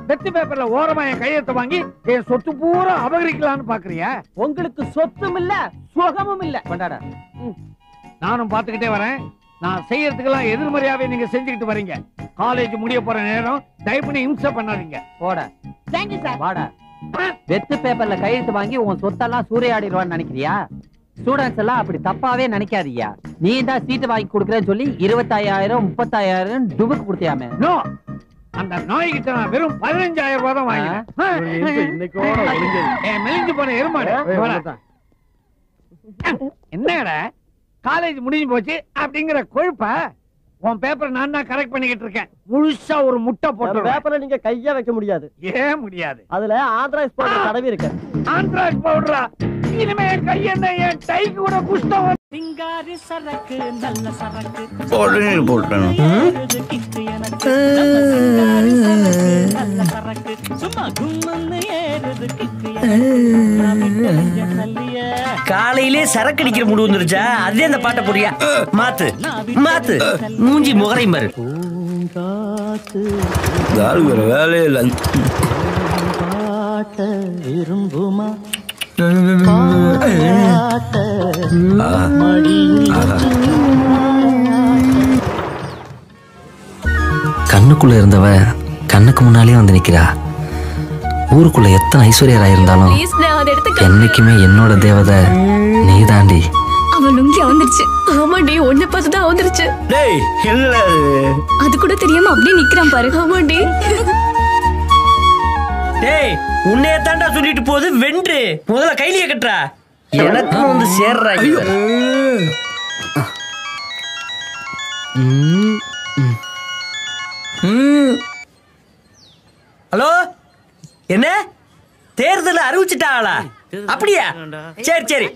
வெத்தி பேப்பர்ல ஓரமா என் கையெழுத்த வாங்கி என் சொத்து பூரா அபகரிக்கலாம்னு பாக்குறியா? உங்களுக்கு சொத்தும் இல்ல சுகமும் இல்ல. கொண்டாடா. நானும் பாத்துக்கிட்டே வரேன். நான் செய்யறதுக்கெல்லாம் எதிர்மறையாவே நீங்க செஞ்சுக்கிட்டு வரீங்க. காலேஜ் முடிய போற நேரம் தயவு பண்ணி இம்சை பண்ணாதீங்க. போடா தேங்க்யூ சார். வாடா. வெத்து பேப்பர்ல கையெழுத்து வாங்கி உன் சொத்தெல்லாம் சூறையாடிடுவான்னு நினைக்கிறியா? ஸ்டூடெண்ட்ஸ் எல்லாம் அப்படி தப்பாவே நினைக்காதீயா. நீ தான் சீட்டு வாங்கி கொடுக்குறேன்னு சொல்லி 25,000 30,000 டுபுக்கு கொடுத்தியாமே. நோ, அந்த நாய்கிட்ட நான் வெறும் 15,000 ரூபாய் தான் வாங்கினேன். மெலிஞ்சு போன எருமாடு. என்னடா காலேஜ் முடிஞ்சு போச்சு அப்படிங்கிற கொழுப்ப உன் பேப்பர் நான் தான் கரெக்ட் பண்ணிக்கிட்டு இருக்கேன். முழுசா ஒரு முட்டை போட்டு பேப்பரை நீங்க கையா வைக்க முடியாது. ஏன் முடியாது? அதுல ஆந்திராஸ் பவுடர் தடவி இருக்கு. ஆந்திராஸ் பவுடரா? இனிமே கையென்ன என் டைக்கு கூட குஷ்டம். சிங்காரி சரக்கு நல்ல சரக்கு போட்டணும். நல்ல சரக்கு சும்மா கும்மன்னு ஏறுது கிக்கு. காலையிலே சரக்கு அடிக்கிற முடி வந்துருச்சா? அதே அந்த பாட்டை போறியா? மாத்து மாத்து மூஞ்சி முகரை மாறு. வேலையே இல்லை. விரும்புமா கண்ணுக்குள்ள இருந்தவ கண்ணுக்கு முன்னாலே வந்து நிக்கிறா. ஊருக்குள்ள எத்தனை ஐஸ்வர்யரா இருந்தாலும் என்னைக்குமே என்னோட தேவதை நீ தாண்டி. அவன் லுங்கி வந்துருச்சு. ஆமாண்டி, உன்னை பார்த்துதான் வந்துருச்சு. டேய் என்னடா அது கூட தெரியாம அப்படியே நிக்கிறான் பாரு. ஆமாண்டி. டேய் உன்னைய தாண்டா சொல்லிட்டு போகுது. வென்று முதல்ல கைலிய கட்டுறா. எனக்கும் வந்து சேர்றா. ஹலோ, என்ன தேர்தல் அறிவிச்சிட்டாங்களா? அப்படியா? சரி சரி.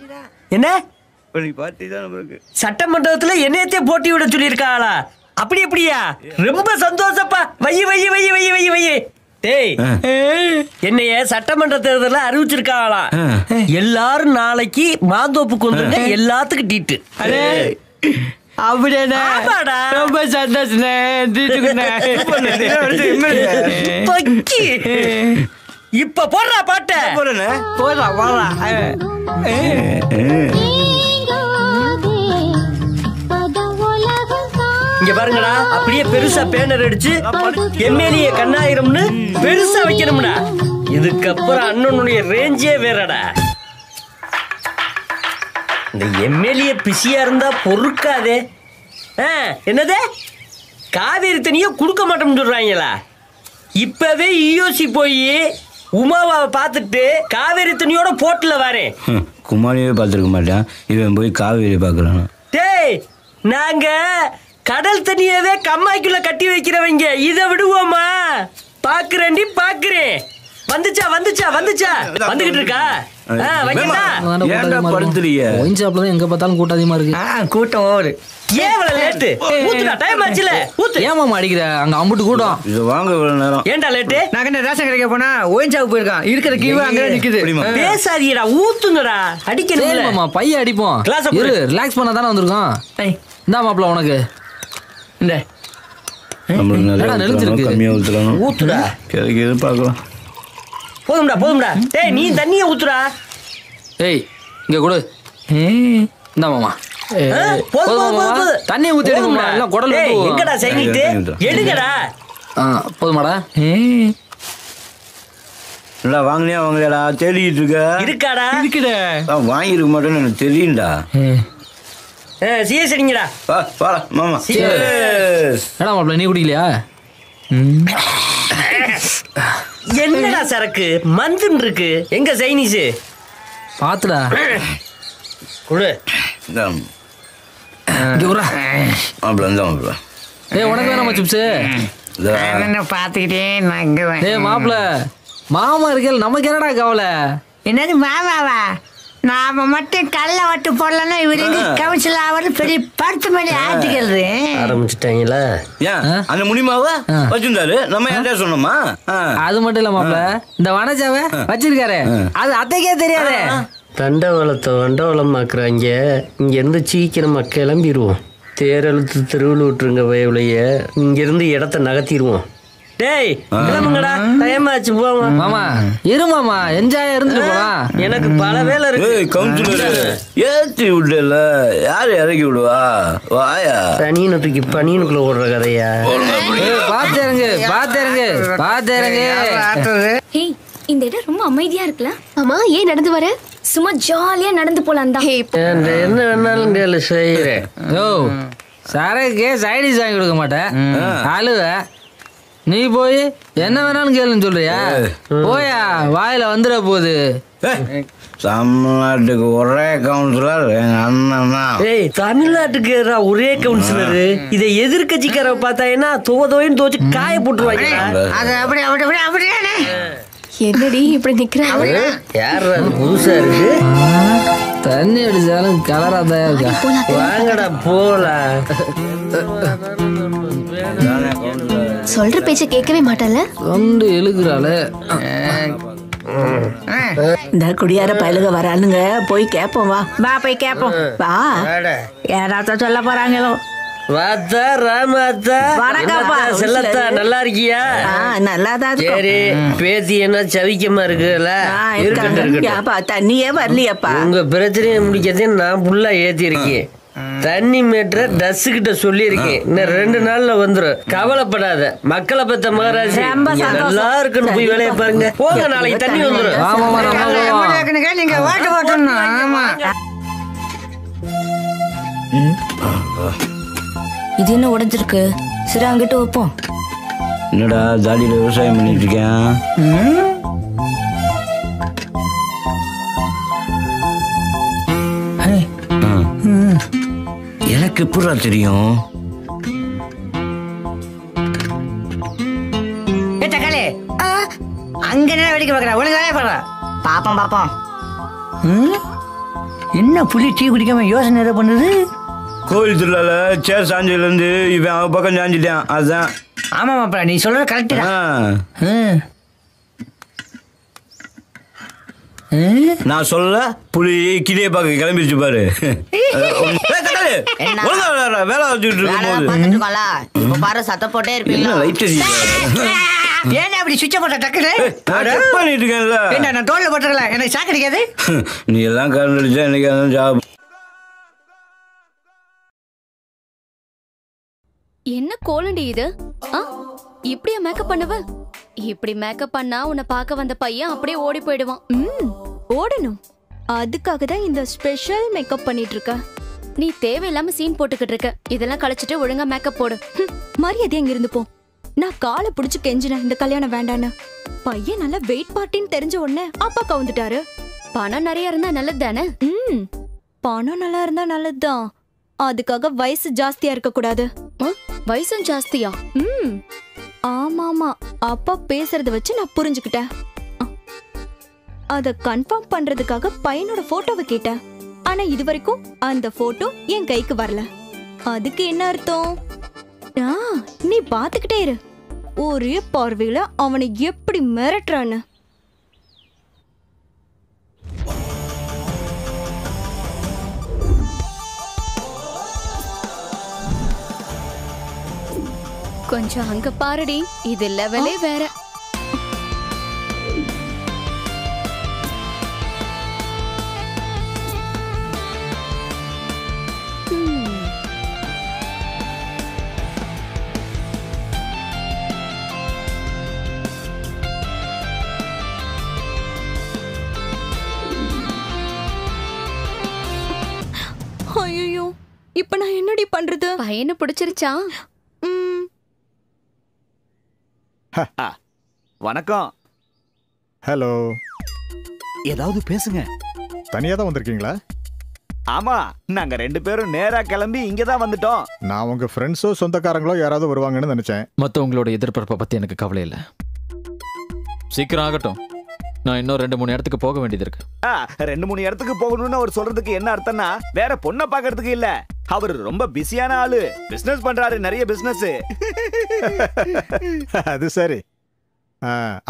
என்ன சட்டமன்றத்துல என்னையத்தே போட்டி விட சொல்லியிருக்காங்களா? அப்படி அப்படியா? ரொம்ப சந்தோஷப்பா. வை வை வை வை வை வை. டேய் என்னைய சட்டமன்ற தேர்தல அறிவிச்சிருக்காங்களா? எல்லாரும் நாளைக்கு மாந்தோப்புக்கு வந்துருங்க. எல்லாத்துக்கும் டீட்டு. ரொம்ப சந்தோஷம். இப்ப போடுறா பாட்ட. போடுறா போடுறா. இங்க பாருங்கடா, அப்படியே பெருசா பேனர் அடிச்சு எம்எல்ஏ கண்ணாயிரம்னு பெருசா வைக்கணும்டா. இதுக்கப்புறம் அண்ணனுடைய ரேஞ்சே வேறடா. இந்த எம்எல்ஏ பிஸியா இருந்தா பொறுக்காதே. என்னது காவேரி தண்ணிய குடுக்க மாட்டோம்னு சொல்றாங்களா? இப்பவே இயோசி போய் உமாவை பார்த்துட்டு காவேரி துணியோட போட்டுல வரேன். குமாரியே பார்த்துருக்க மாட்டான், இவன் போய் காவேரி பார்க்கறான். டேய், நாங்க கடல் தண்ணியவே கம்மாய்க்குள்ள கட்டி வைக்கிறவங்க, இதை விடுவோமா? பாக்குறேன்டி பாக்குறேன். வந்துச்சா வந்துகிட்டு இருக்கா? எங்க பார்த்தாலும் கூட்டம் அதிகமா இருக்கு. கூட்டம் ஓடு. ஏன் இவ்வளவு லேட்டு? ஊத்துடா, டைம் ஆச்சுல. ஊத்து. ஏன் மாமா அடிக்கிற? அங்க அம்புட்டு கூட்டம். இது வாங்க இவ்வளவு நேரம். ஏன்டா லேட்டு? நான் என்ன ரேஷன் கடைக்கு போனா ஒயின் ஷாப் போயிருக்கான். இருக்கிற கியூ அங்க நிக்குது. பேசாதீடா, ஊத்துங்கடா. அடிக்கணும். சரி மாமா, பைய அடிப்போம். இரு, ரிலாக்ஸ் பண்ண தானே வந்திருக்கோம். இந்தா மாப்ள உனக்கு. இந்த நம்மளுக்கு நிறைய நெளிஞ்சிருக்கு. கம்மியா ஊத்துறானோ. ஊத்துடா. கிடைக்குது பார்க்கலாம். போதும்டா. டேய், நீ தண்ணிய ஊத்துடா. ஏய், இங்க கொடு. இந்தா மாமா. போதும். தண்ணி ஊத்தி எடுங்க. எல்லாம் குடல் டேய், வந்து. எங்கடா சைனிட்டு? எடுங்கடா. போதுமாடா? இல்ல வாங்கலையாடா, தேடிட்டு இருக்காடா? இருக்குடா. வாங்கிருக்க மாட்டேன்னு எனக்கு தெரியும்டா. சீஸ் அடிங்கடா. வா மாமா. என்னடா மாப்ள, நீ குடிக்கலையா? என்னடா சரக்கு மந்துன்னு இருக்கு? எங்க சைனீஸ்? பாத்துடா. குடு. ஏய், உனக்கு வேணாமா சிப்ஸ்? பாத்துக்கிட்டே நான் இங்க ஏய் மாப்ள, மாமா இருக்கல, நமக்கு என்னடா கவலை? என்னது மாமாவா? நாம மட்டும் கல்ல வட்டு போடலன்னா இவரு கவுன்சில் ஆவது பெரிய 10 மணி ஆர்டிகல் ஆரம்பிச்சுட்டாங்களா? அந்த முடிமாவா வச்சிருந்தாரு, நம்ம யார்டா சொன்னோமா? அது மட்டும் இல்ல மாப்ள, இந்த வனஜாவை வச்சிருக்காரு, அது அத்தைக்கே தெரியாது. தண்டவாளத்தை வண்டவாளமாக்குறாங்க. இங்க இருந்து சீக்கிரமா கிளம்பிடுவோம். தேரெழுத்து தெருவில் விட்டுருங்க வயவுலைய. இங்க இருந்து இடத்த நகர்த்திடுவோம். டேய், கிளம்புங்கடா, டைம் ஆச்சு, போங்க. மாமா இரு மாமா, என்ஜாய் இருந்துட்டு போலாம். எனக்கு பல வேலை இருக்கு. கவுன்சிலர் ஏத்தி விடல, யாரு இறக்கி விடுவா? வாயா. தனியனை தூக்கி பனியனுக்குள்ள ஓடுற கதையா? பாத்துருங்க. ஹேய், இந்த இடம் ரொம்ப அமைதியா இருக்குல்ல? ஆமா, ஏன் நடந்து வர? சும்மா ஜாலியா நடந்து போலாம் தான். என்ன வேணாலும் கேளு, செய்யறேன். ஓ, சரக்கு சைடிஸ் வாங்கி கொடுக்க மாட்டேன், அழுவ. நீ போய் என்ன வேணாலும் கேளுன்னு சொல்றியா? போயா, வாயில வந்துட போகுது. தமிழ்நாட்டுக்கு ஒரே கவுன்சிலர் எங்க அண்ணன் தான். ஏய், தமிழ்நாட்டுக்கு ஒரே கவுன்சிலர். இதை எதிர்கட்சிக்கார பார்த்தாங்கன்னா தோதோன்னு தோச்சு காய போட்டுருவாங்க. என்னடி இப்படி நிக்கிறாங்க? யார் அது புதுசா இருக்கு? தண்ணி அடிச்சாலும் கலரா தான் இருக்கா. வாங்கடா போலாம். சொல்ற பேச்ச கேட்கவே மாட்டல. சொண்டு இழுக்கிறாளே. இந்த குடியார பயலுக வரானுங்க, போய் கேப்போம். வா போய் கேப்போம். வா, யாராவது சொல்ல போறாங்களோ. வாத்தா ராமாத்தா, வணக்கம்ப்பா. செல்லத்தா, நல்லா இருக்கியா? நல்லாதான். சரி, பேத்தி என்ன சவிக்கமா இருக்குல்ல? இருக்கட்டும். தண்ணியே வரலையப்பா. உங்க பிரச்சனையை முடிக்கிறதே நான் ஃபுல்லா ஏத்தி இருக்கேன். தண்ணி மீட்டரை டஸ் கிட்ட சொல்லியிருக்கேன். இன்னும் 2 நாள்ல வந்துடும், கவலைப்படாத. மக்களை பத்த மகாராஜ் நல்லா இருக்குன்னு போய் வேலையை பாருங்க. போங்க, நாளைக்கு தண்ணி வந்துடும். நீங்க வாட்டு வாட்டணும். ஆமா, இது என்ன உடைஞ்சிருக்கு? சரி, அங்கிட்டு வைப்போம். என்னடா தாடியில விவசாயம் பண்ணிட்டு இருக்கேன்? எனக்கு எப்படா தெரியும்? அங்க என்ன வெடிக்க பாக்குற? உனக்கு வேலையை பாடுற. பாப்போம். என்ன புளி டீ குடிக்காம யோசனை எதை பண்ணுது? கோயில் திருவிழால சேர் சாஞ்சில இருந்து இவன் அவன் பக்கம் சாஞ்சிட்டான், அதுதான். ஆமா மாப்பிள, நீ சொல்றது கரெக்ட். நான் சொல்ல புலி கிளிய பார்க்க கிளம்பிடுச்சு பாரு. வேலை வச்சுட்டு இருக்கும் போது பாரு, சத்த போட்டே இருப்பீங்க. ஏன்னா அப்படி சுவிட்ச போட்ட டக்குல பண்ணிட்டு இருக்கேன்ல. நான் தோல்ல போட்டுறல, எனக்கு சாக்கு கிடைக்காது. நீ எல்லாம் கரண்ட் அடிச்சா எனக்கு ஜாப். என்ன கோலண்டி இது? இப்படியா மேக்கப் பண்ணுவ? இப்படி மேக்கப் பண்ணா உன்னை பார்க்க வந்த பையன் அப்படியே ஓடி போயிடுவான். ஓடணும், அதுக்காக தான் இந்த ஸ்பெஷல் மேக்கப் பண்ணிட்டு இருக்க. நீ தேவையில்லாம சீன் போட்டுக்கிட்டு இருக்க. இதெல்லாம் கழிச்சிட்டு ஒழுங்கா மேக்கப் போடு. மரியாதை எங்க இருந்து போ. நான் காலை புடிச்சு கெஞ்சினேன் இந்த கல்யாணம் வேண்டான்னு. பையன் நல்ல வெயிட் பார்ட்டின்னு தெரிஞ்ச உடனே அப்பா கவுந்துட்டாரு. பணம் நிறைய இருந்தா நல்லது தானே? பணம் நல்லா இருந்தா நல்லதுதான். அதுக்காக வயசு ஜாஸ்தியா இருக்க கூடாது. வயசும் ஜாஸ்தியா? ஆமாமா, அப்பா பேசுறத வச்சு நான் புரிஞ்சுக்கிட்டேன். அத கன்ஃபார்ம் பண்றதுக்காக பையனோட போட்டோவை கேட்டேன். ஆனா இது வரைக்கும் அந்த போட்டோ என் கைக்கு வரல. அதுக்கு என்ன அர்த்தம்? நீ பாத்துக்கிட்டே இரு, ஒரே பார்வையில அவனை எப்படி மிரட்டுறான்னு. கொஞ்சம் அங்க பாருடி, இது லெவலே வேற. ஐயோ, இப்ப நான் என்னடி பண்றது? பையனை பிடிச்சிருச்சா? வணக்கம். ஹலோ. ஏதாவது பேசுங்க. தனியா தான் வந்திருக்கீங்களா? ஆமா, நாங்க 2 பேரும் நேரா கிளம்பி இங்க தான் வந்துட்டோம். நான் உங்க ஃப்ரெண்ட்ஸோ சொந்தக்காரங்களோ யாராவது வருவாங்கன்னு நினைச்சேன். மற்றவங்களோட எதிர்பார்ப்பை பத்தி எனக்கு கவலை இல்லை. சீக்கிரம் ஆகட்டும், நான் இன்னும் 2-3 இடத்துக்கு போக வேண்டியது இருக்கு. 2-3 இடத்துக்கு போகணும்னு அவர் சொல்றதுக்கு என்ன அர்த்தம்னா, வேற பொண்ணை பாக்குறதுக்கு இல்ல, அவர் ரொம்ப பிஸியான ஆளு, பிசினஸ் பண்றாரு, நிறைய பிசினஸ். அது சரி.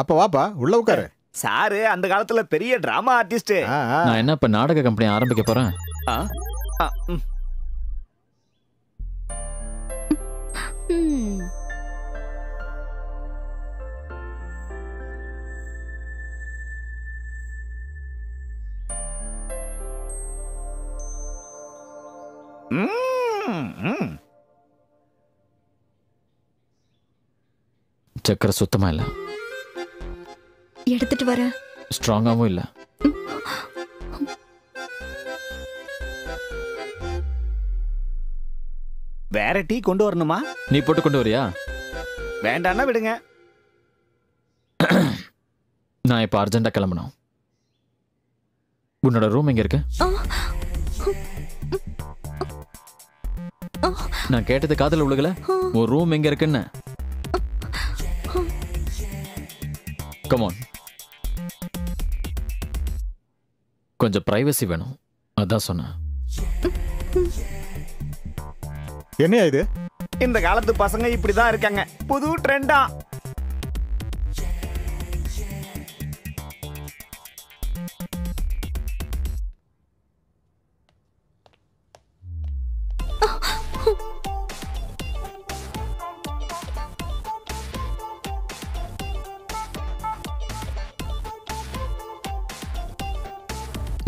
அப்ப வாப்பா, உள்ள உட்காரு. சாரு அந்த காலத்துல பெரிய டிராமா ஆர்டிஸ்ட். நான் என்ன இப்ப நாடக கம்பெனி ஆரம்பிக்க போறேன். சக்கரை சுத்தமா இல்ல. எடுத்துட்டு வர. ஸ்ட்ராங்காவும் இல்ல. வேற டீ கொண்டு வரணுமா? நீ போட்டு கொண்டு வரியா? வேண்டாம்னா விடுங்க. நான் இப்ப அர்ஜென்டா கிளம்பணும். உன்னோட ரூம் எங்க இருக்கு? நான் கேட்டது காதல உலகல. ஒரு ரூம் எங்க இருக்குன்னு. Come on. கொஞ்சம் பிரைவசி வேணும், அதான் சொன்னேன். என்னையா இது? இந்த காலத்து பசங்க இப்படிதான் இருக்காங்க, புது ட்ரெண்டா.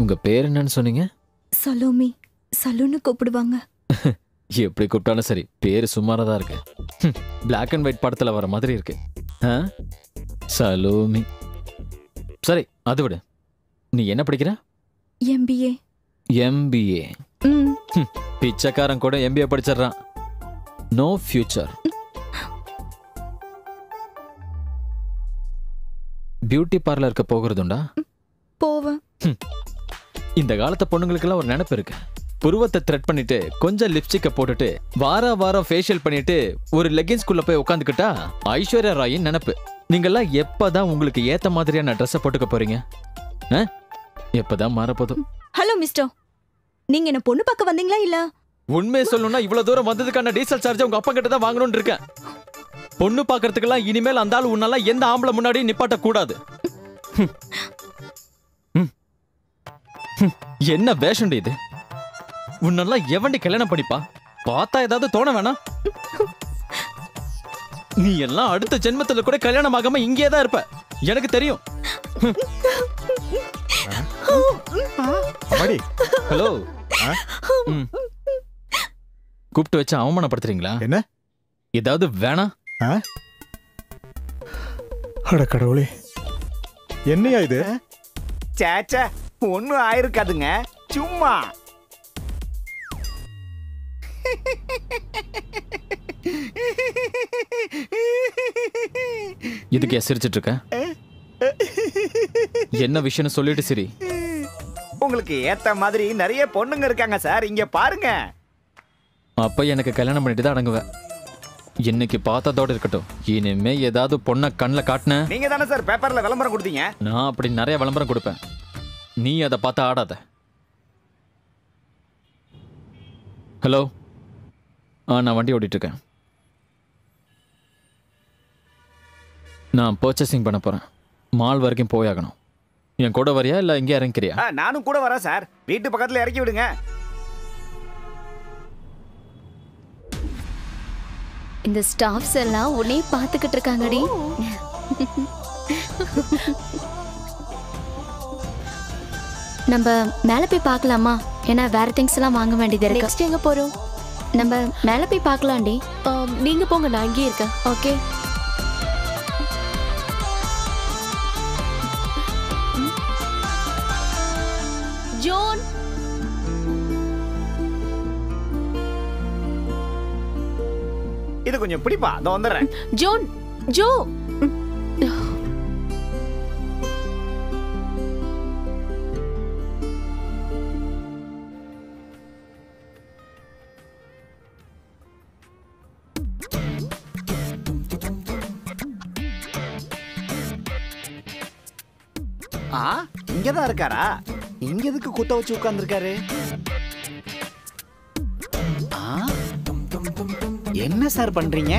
உங்க பேர் என்னன்னு சொன்னீங்க? சலோமி. சலூன்னு கூப்பிடுவாங்க. எப்படி கூப்பிட்டாலும் சரி, பேரு சுமாரா இருக்கு. பிளாக் அண்ட் ஒயிட் படத்துல வர மாதிரி இருக்கு. சலோமி. சரி, அது விடு. நீ என்ன படிக்கிற? MBA. MBA. பிச்சைக்காரன் கூட MBA படிச்சிடறான். No future. பியூட்டி பார்லருக்கு போகிறதுண்டா? போவேன். இந்த காலத்து பொண்ணுங்களுக்கெல்லாம் ஒரு நினைப்பு இருக்கு. புருவத்தை த்ரெட் பண்ணிட்டு கொஞ்சம் லிப்ஸ்டிக்கை போட்டுட்டு வாரம் ஃபேஷியல் பண்ணிட்டு ஒரு லெகின்ஸ்குள்ள போய் உட்காந்துக்கிட்டா ஐஸ்வர்யா ராயின் நினைப்பு. நீங்கெல்லாம் எப்பதான் உங்களுக்கு ஏத்த மாதிரியான ட்ரெஸ்ஸை போட்டுக்க போறீங்க? எப்பதான் மாறப்போதும். ஹலோ மிஸ்டர், நீங்க என்ன பொண்ணு பார்க்க வந்தீங்களா இல்ல? உண்மையை சொல்லணும்னா இவ்வளவு தூரம் வந்ததுக்கான டீசல் சார்ஜ் உங்க அப்பா கிட்ட தான் வாங்கணும்னு இருக்கேன். பொண்ணு பாக்குறதுக்கெல்லாம் இனிமேல் அந்த ஆள் உன்னால எந்த ஆம்பளை முன்னாடியும் நிப்பாட்ட கூடாது. என்ன வேஷம் இது? உன்னெல்லாம் எவண்டி கல்யாணம் பண்ணிப்பா? பார்த்தா ஏதாவது தோண வேணாம்? நீ எல்லாம் அடுத்த ஜென்மத்துல கூட கல்யாணம் ஆகாம இங்கே தான் இருப்ப, எனக்கு தெரியும். ஹலோ, கூப்பிட்டு வச்சு அவமானப்படுத்துறீங்களா? என்ன ஏதாவது வேணாம்? அட கடவுளே, என்னையா இது? சேச்சா, ஒண்ணும் ஆயிருக்காதுங்க, சும்மா. இதுக்கு சிரிச்சிட்டு இருக்க? என்ன விஷயம்னு சொல்லிட்டு சரி. உங்களுக்கு ஏத்த மாதிரி நிறைய பொண்ணுங்க இருக்காங்க சார், இங்க பாருங்க. அப்ப எனக்கு கல்யாணம் பண்ணிட்டு தான் அடங்குவேன். இன்னைக்கு பார்த்ததோட இருக்கட்டும். இனிமே ஏதாவது பொண்ணை கண்ணில் காட்டின, நீங்க தானே சார் பேப்பர்ல விளம்பரம் கொடுத்தீங்க. நான் அப்படி நிறைய விளம்பரம் கொடுப்பேன். நீ அதை பார்த்து ஆடாத. ஹலோ, நான் வண்டி ஓட்டிட்டு இருக்கேன். நான் பர்ச்சேசிங் பண்ண போறேன். மால் வரைக்கும் போயாகணும். என் கூட வரியா இல்ல இங்கே இறங்கிக்கிறியா? நானும் கூட வரேன் சார். வீட்டு பக்கத்துல இறக்கி விடுங்க. இந்த ஸ்டாஃப்ஸ் எல்லாம் உன்னை பார்த்துக்கிட்டு இருக்காங்கடி. நம்ம மேல போய் பார்க்கலாமா? ஏன்னா வேற திங்ஸ் எல்லாம் வாங்க வேண்டியது இருக்கு. நெக்ஸ்ட் எங்க போறோம்? நம்ம மேல போய் பார்க்கலாம்டி. நீங்க போங்க, நான் இங்கே இருக்கேன். ஓகே. ஜோன், இது கொஞ்சம் பிடிப்பா, நான் வந்துடுறேன். John, Joe. இங்கதான் இருக்காரா? இங்க எதுக்கு குத்த வச்சு உட்கார்ந்துருக்காரு? என்ன சார் பண்றீங்க?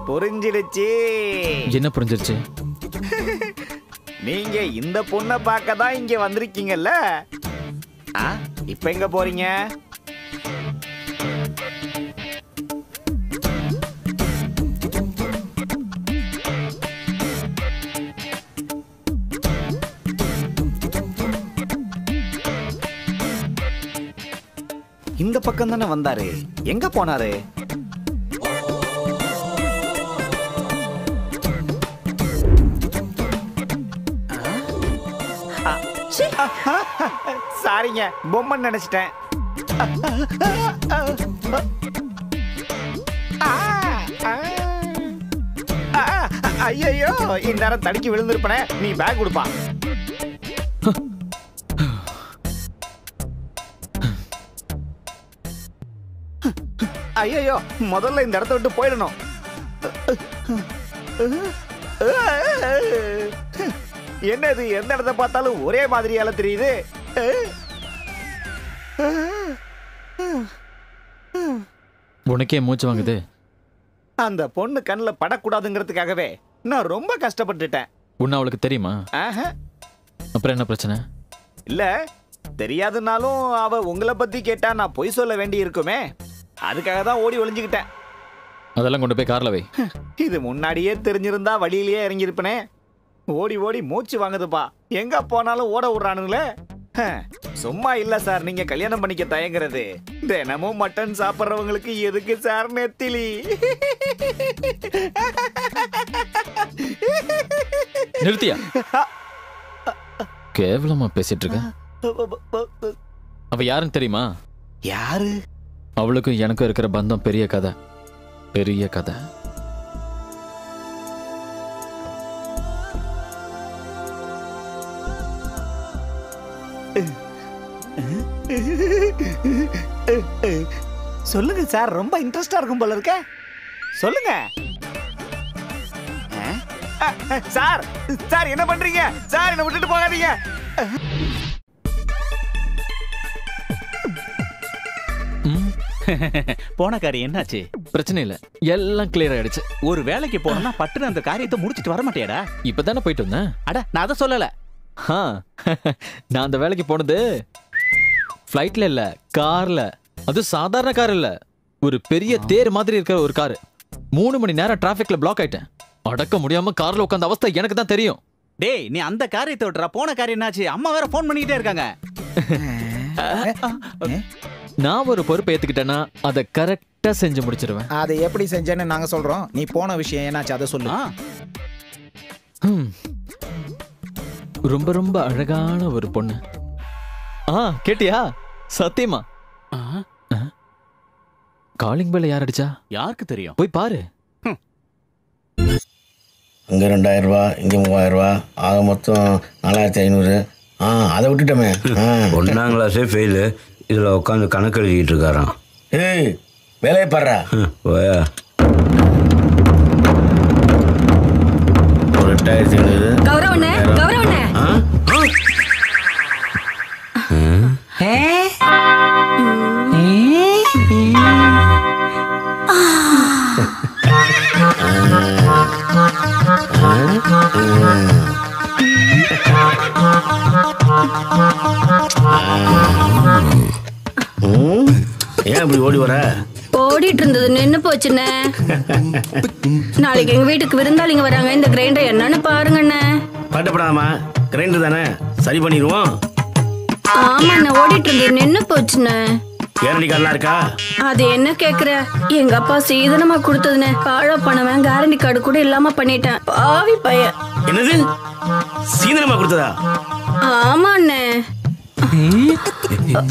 புரிஞ்சிடுச்சு. என்ன புரிஞ்சிருச்சு? நீங்க இந்த பொண்ணை பார்க்க தான் இங்க வந்திருக்கீங்கல்ல. இப்ப எங்க போறீங்க? இந்த பக்கம் தானே வந்தாரு, எங்க போனாரு? சாரிங்க, பொம்மை நினைச்சிட்டேன். ஐயோ, இந்நேரம் தடுக்கி விழுந்திருப்பனே. நீ பேக் கொடுப்பா. ஐயோ, முதல்ல இந்த இடத்த விட்டு போயிடணும். என்னது, எந்த இடத்த பார்த்தாலும் ஒரே மாதிரியால தெரியுது. உனக்கே மூச்சு வாங்குது. அந்த பொண்ணு கண்ணுல படக்கூடாதுங்கிறதுக்காகவே நான் ரொம்ப கஷ்டப்பட்டுட்டேன். உன்ன அவளுக்கு தெரியுமா? அப்புறம் என்ன பிரச்சனை? இல்ல, தெரியாதுனாலும் அவ உங்களை பத்தி கேட்டா நான் பொய் சொல்ல வேண்டி இருக்குமே. அதுக்காக தான் ஓடி ஒளிஞ்சுக்கிட்டேன். அதெல்லாம் கொண்டு போய் கார்ல வை. இது முன்னாடியே தெரிஞ்சிருந்தா வழியிலேயே இறங்கியிருப்பனே. ஓடி ஓடி மூச்சு வாங்குதுப்பா. எங்க போனாலும் ஓட விடுறானுங்களே. சும்மா இல்ல சார் நீங்க கல்யாணம் பண்ணிக்க தயங்குறது. தினமும் மட்டன் சாப்பிடுறவங்களுக்கு எதுக்கு சார் நெத்திலி? நிறுத்தியா? கேவலமா பேசிட்டு இருக்க. அவ யாருன்னு தெரியுமா? யாரு? அவளுக்கும் எனக்கும் இருக்கிற பந்தம் பெரிய கதை. பெரிய கதை. சொல்லுங்க சார், ரொம்ப இன்ட்ரெஸ்டா இருக்கும் போல இருக்க. சொல்லுங்க சார். சார் என்ன பண்றீங்க சார்? என்ன விட்டுட்டு போகாதீங்க. போன காரியம் என்னாச்சு? பிரச்சனை இல்ல, எல்லாம் கிளியர் ஆயிடுச்சு. ஒரு வேலைக்கு போனா பட்டுன்னு அந்த காரியத்தை முடிச்சிட்டு வர மாட்டியாடா? இப்பதானே போயிட்டு வந்தேன். அட, நான் அதை சொல்லல. நான் அந்த வேலைக்கு போனது ஃப்ளைட்ல இல்ல, கார்ல. அது சாதாரண கார் இல்ல, ஒரு பெரிய தேர் மாதிரி இருக்கிற ஒரு கார். 3 மணி நேரம் டிராபிக்ல பிளாக் ஆயிட்டேன். அடக்க முடியாம கார்ல உட்கார்ந்த அவஸ்தை எனக்கு தான் தெரியும். டேய், நீ அந்த காரியத்தை விட்டுறா. போன காரியம் என்னாச்சு? அம்மா வேற போன் பண்ணிக்கிட்டே இருக்காங்க. நான் ஒரு பொறுப்பை ஏத்துக்கிட்டேன்னா அதை கரெக்டா செஞ்சு முடிச்சிருவேன். அதை எப்படி செஞ்சேன்னு நாங்க சொல்றோம். நீ போன விஷயம் என்னாச்சு அதை சொல்லு. ரொம்ப ரொம்ப அழகான ஒரு பொண்ணு. கேட்டியா? சத்தியமா காலிங் பெல் யார் அடிச்சா? யாருக்கு தெரியும்? போய் பாரு. அங்க 2000 ரூபாய், இங்க 3000 ரூபாய், ஆக மொத்தம் 4500. அதை விட்டுட்டோமே. 1ஆம் கிளாஸே ஃபெயிலு, இதுல உட்காந்து கணக்கு எழுதிட்டு இருக்காராம். ஏய் வேலையை பாடுறா. போயா. 8500. கௌரவண்ணே, கௌரவண்ணே. ஏன் இப்படி ஓடி வர? ஓடிட்டு இருந்தது நின்னு போச்சுண்ணே. நாளைக்கு எங்க வீட்டுக்கு விருந்தாளிங்க வராங்க. இந்த கிரைண்டர் என்னன்னு பாருங்கண்ணே. பட்டப்படாமா, கிரைண்டர் தானே, சரி பண்ணிடுவோம். ஆமாண்ணே, ஓடிட்டு இருந்தது நின்னு போச்சுண்ணே. கேரண்டி கார்டெலாம் இருக்கா? அது என்ன கேக்குற? எங்க அப்பா சீதனமா கொடுத்ததுண்ணே. பாழ பணவன் கேரண்டி கார்டு கூட இல்லாம பண்ணிட்டேன். பாவி பையன். என்னது, சீதனமா கொடுத்ததா? ஆமாண்ணே.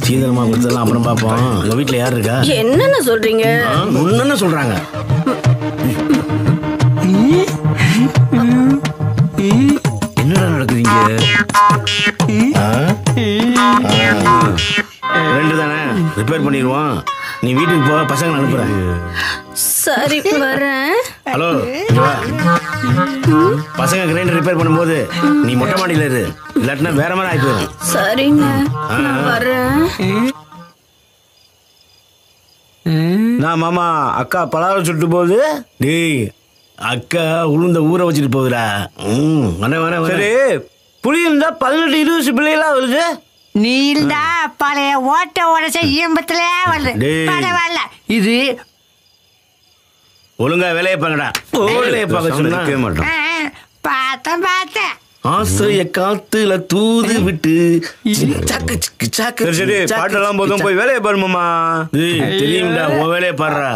சீதனமா கொடுத்ததெல்லாம் அப்புறம் பாப்போம். உங்க வீட்டுல யார் இருக்கா? என்னன்னு சொல்றீங்க? ஒன்னு சொல்றாங்க. என்னடா நடக்குதுங்க? 2 தானே, ரிப்பேர் பண்ணிடுவோம். நீ வீட்டுக்கு போ, பசங்க அனுப்புறேன். சரி வரேன். ஹலோ, பசங்க கிரைண்டர் ரிப்பேர் பண்ணும்போது நீ மொட்டை மாடியில இரு, இல்லாட்டினா வேற மாதிரி ஆகி போயிடும். சரிங்க, நான் வரேன். நான் மாமா, அக்கா பலாரம் சுட்டு போகுது. டேய், அக்கா உளுந்த ஊற வச்சுட்டு போகுதுடா. சரி, புளி இருந்தா 18-20 பிள்ளைகளா வருது. நீல்டா பழைய ஓட்ட உடச்ச ஈம்பத்துல வருது. பரவாயில்ல, இது ஒழுங்கா வேலையை பாங்கடா. வேலையை பார்க்க சொன்னா மாட்டோம். பார்த்தேன். ஆசைய காத்துல தூது விட்டு சரி பாட்டெல்லாம் போதும், போய் வேலையை பாருமாமா. தெரியும்டா, உன் வேலையை பாடுறா.